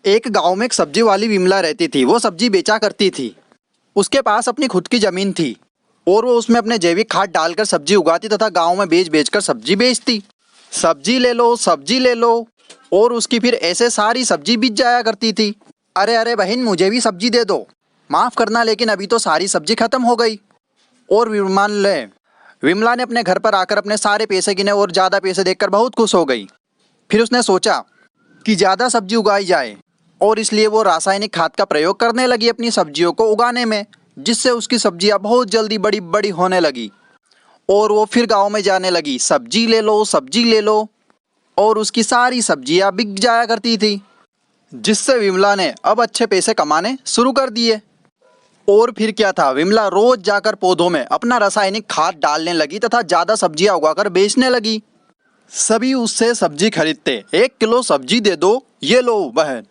एक गांव में एक सब्जी वाली विमला रहती थी। वो सब्जी बेचा करती थी। उसके पास अपनी खुद की जमीन थी और वो उसमें अपने जैविक खाद डालकर सब्जी उगाती तथा गांव में बेच बेच कर सब्जी बेचती। सब्जी ले लो और उसकी फिर ऐसे सारी सब्जी बिक जाया करती थी। अरे अरे बहन, मुझे भी सब्जी दे दो। माफ़ करना, लेकिन अभी तो सारी सब्जी खत्म हो गई। और विमला ने अपने घर पर आकर अपने सारे पैसे गिने और ज़्यादा पैसे देखकर बहुत खुश हो गई। फिर उसने सोचा कि ज़्यादा सब्जी उगाई जाए और इसलिए वो रासायनिक खाद का प्रयोग करने लगी अपनी सब्जियों को उगाने में, जिससे उसकी सब्जियां बहुत जल्दी बड़ी बड़ी होने लगी। और वो फिर गांव में जाने लगी, सब्जी ले लो, और उसकी सारी सब्जियां बिक जाया करती थी, जिससे विमला ने अब अच्छे पैसे कमाने शुरू कर दिए। और फिर क्या था, विमला रोज जाकर पौधों में अपना रासायनिक खाद डालने लगी तथा ज़्यादा सब्जियां उगाकर बेचने लगी। सभी उससे सब्जी खरीदते। 1 किलो सब्जी दे दो, ये लो बहन,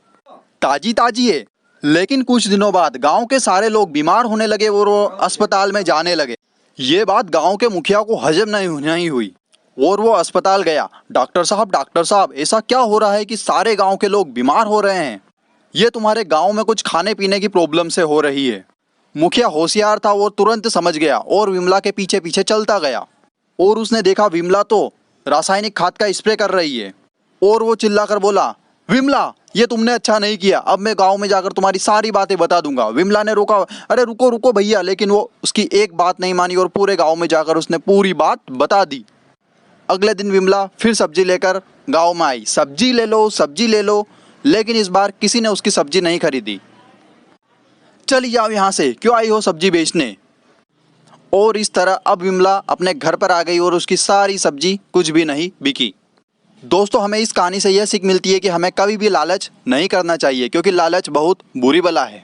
ताजी ताजी है। लेकिन कुछ दिनों बाद गांव के सारे लोग बीमार होने लगे और वो अस्पताल में जाने लगे। ये बात गांव के मुखिया को हजम नहीं हुई और वो अस्पताल गया। डॉक्टर साहब, ऐसा क्या हो रहा है कि सारे गांव के लोग बीमार हो रहे हैं? ये तुम्हारे गांव में कुछ खाने पीने की प्रॉब्लम से हो रही है। मुखिया होशियार था, वो तुरंत समझ गया और विमला के पीछे पीछे चलता गया। और उसने देखा विमला तो रासायनिक खाद का स्प्रे कर रही है। और वो चिल्लाकर बोला, विमला, ये तुमने अच्छा नहीं किया। अब मैं गांव में जाकर तुम्हारी सारी बातें बता दूंगा। विमला ने रोका, अरे रुको रुको भैया, लेकिन वो उसकी एक बात नहीं मानी और पूरे गांव में जाकर उसने पूरी बात बता दी। अगले दिन विमला फिर सब्जी लेकर गांव में आई। सब्जी ले लो, लेकिन इस बार किसी ने उसकी सब्जी नहीं खरीदी। चली जाओ यहाँ से, क्यों आई हो सब्जी बेचने? और इस तरह अब विमला अपने घर पर आ गई और उसकी सारी सब्जी कुछ भी नहीं बिकी। दोस्तों, हमें इस कहानी से यह सीख मिलती है कि हमें कभी भी लालच नहीं करना चाहिए, क्योंकि लालच बहुत बुरी बला है।